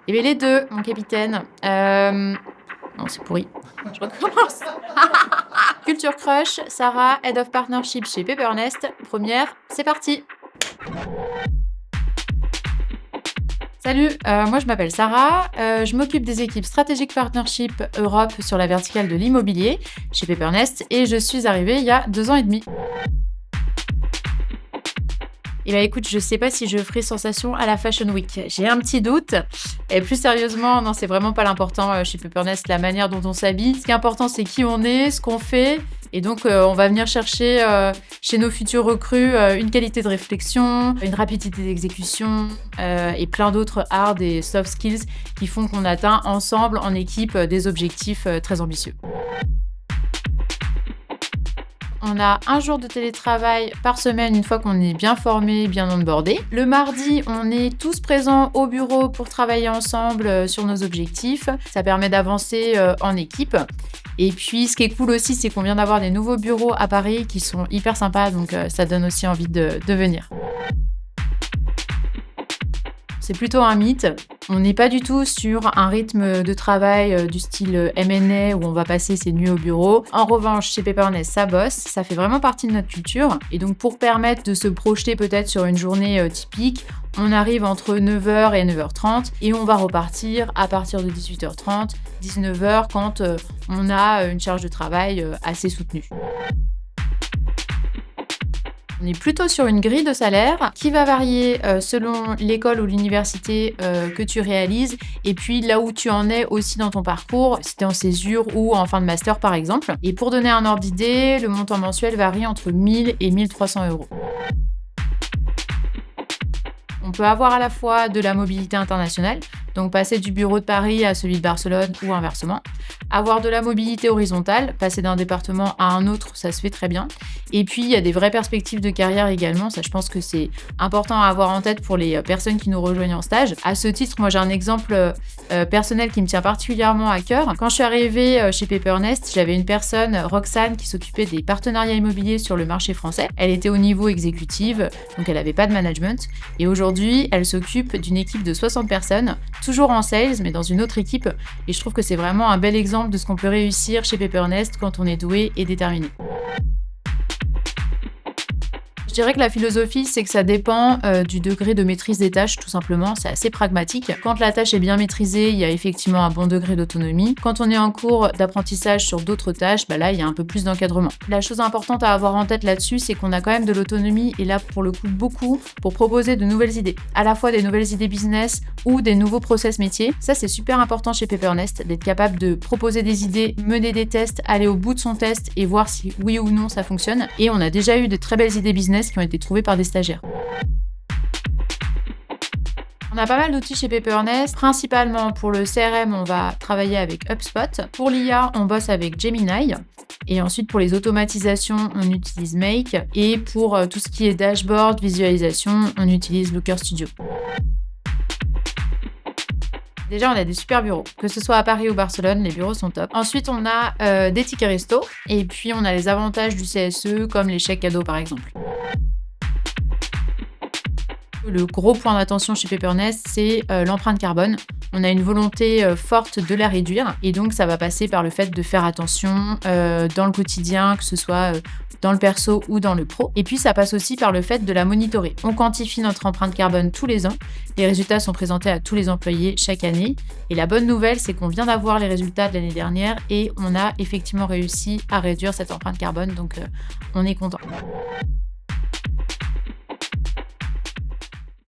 Eh bien, les deux, mon capitaine. Non, c'est pourri. Je recommence. Culture Crush, Sarah, Head of Partnership chez Paper.Nest. Première, c'est parti. Salut, moi je m'appelle Sarah, je m'occupe des équipes Strategic Partnership Europe sur la verticale de l'immobilier chez Paper.Nest et je suis arrivée il y a 2 ans et demi. Eh bien écoute, je sais pas si je ferai sensation à la Fashion Week. J'ai un petit doute. Et plus sérieusement, non, c'est vraiment pas l'important chez Paper.Nest, la manière dont on s'habille. Ce qui est important, c'est qui on est, ce qu'on fait. Et donc, on va venir chercher chez nos futurs recrues une qualité de réflexion, une rapidité d'exécution et plein d'autres hard et soft skills qui font qu'on atteint ensemble, en équipe, des objectifs très ambitieux. On a 1 jour de télétravail par semaine une fois qu'on est bien formé, bien onboardé. Le mardi, on est tous présents au bureau pour travailler ensemble sur nos objectifs. Ça permet d'avancer en équipe. Et puis, ce qui est cool aussi, c'est qu'on vient d'avoir des nouveaux bureaux à Paris qui sont hyper sympas, donc ça donne aussi envie de venir. C'est plutôt un mythe. On n'est pas du tout sur un rythme de travail du style M&A où on va passer ses nuits au bureau. En revanche, chez Paper.Nest, ça bosse. Ça fait vraiment partie de notre culture. Et donc, pour permettre de se projeter peut-être sur une journée typique, on arrive entre 9h et 9h30 et on va repartir à partir de 18h30, 19h quand on a une charge de travail assez soutenue. On est plutôt sur une grille de salaire qui va varier selon l'école ou l'université que tu réalises et puis là où tu en es aussi dans ton parcours, si tu es en césure ou en fin de master par exemple. Et pour donner un ordre d'idée, le montant mensuel varie entre 1000 et 1300 euros. On peut avoir à la fois de la mobilité internationale, donc passer du bureau de Paris à celui de Barcelone ou inversement. Avoir de la mobilité horizontale, passer d'un département à un autre, ça se fait très bien. Et puis, il y a des vraies perspectives de carrière également. Ça, je pense que c'est important à avoir en tête pour les personnes qui nous rejoignent en stage. À ce titre, moi, j'ai un exemple personnel qui me tient particulièrement à cœur. Quand je suis arrivée chez Paper.Nest, j'avais une personne, Roxane, qui s'occupait des partenariats immobiliers sur le marché français. Elle était au niveau exécutif, donc elle n'avait pas de management. Et aujourd'hui, elle s'occupe d'une équipe de 60 personnes, toujours en sales, mais dans une autre équipe. Et je trouve que c'est vraiment un bel exemple de ce qu'on peut réussir chez Paper.Nest quand on est doué et déterminé. Je dirais que la philosophie, c'est que ça dépend du degré de maîtrise des tâches, tout simplement. C'est assez pragmatique. Quand la tâche est bien maîtrisée, il y a effectivement un bon degré d'autonomie. Quand on est en cours d'apprentissage sur d'autres tâches, là, il y a un peu plus d'encadrement. La chose importante à avoir en tête là-dessus, c'est qu'on a quand même de l'autonomie, et là, pour le coup, beaucoup, pour proposer de nouvelles idées. À la fois des nouvelles idées business ou des nouveaux process métiers. Ça, c'est super important chez Paper.Nest, d'être capable de proposer des idées, mener des tests, aller au bout de son test et voir si oui ou non ça fonctionne. Et on a déjà eu de très belles idées business qui ont été trouvées par des stagiaires. On a pas mal d'outils chez Paper.Nest. Principalement pour le CRM, on va travailler avec HubSpot. Pour l'IA, on bosse avec Gemini. Et ensuite, pour les automatisations, on utilise Make. Et pour tout ce qui est dashboard, visualisation, on utilise Looker Studio. Déjà, on a des super bureaux. Que ce soit à Paris ou Barcelone, les bureaux sont top. Ensuite, on a des tickets resto. Et puis, on a les avantages du CSE, comme les chèques cadeaux, par exemple. Le gros point d'attention chez Paper.Nest, c'est l'empreinte carbone. On a une volonté forte de la réduire. Et donc, ça va passer par le fait de faire attention dans le quotidien, que ce soit dans le perso ou dans le pro. Et puis, ça passe aussi par le fait de la monitorer. On quantifie notre empreinte carbone tous les ans. Les résultats sont présentés à tous les employés chaque année. Et la bonne nouvelle, c'est qu'on vient d'avoir les résultats de l'année dernière et on a effectivement réussi à réduire cette empreinte carbone. Donc, on est content.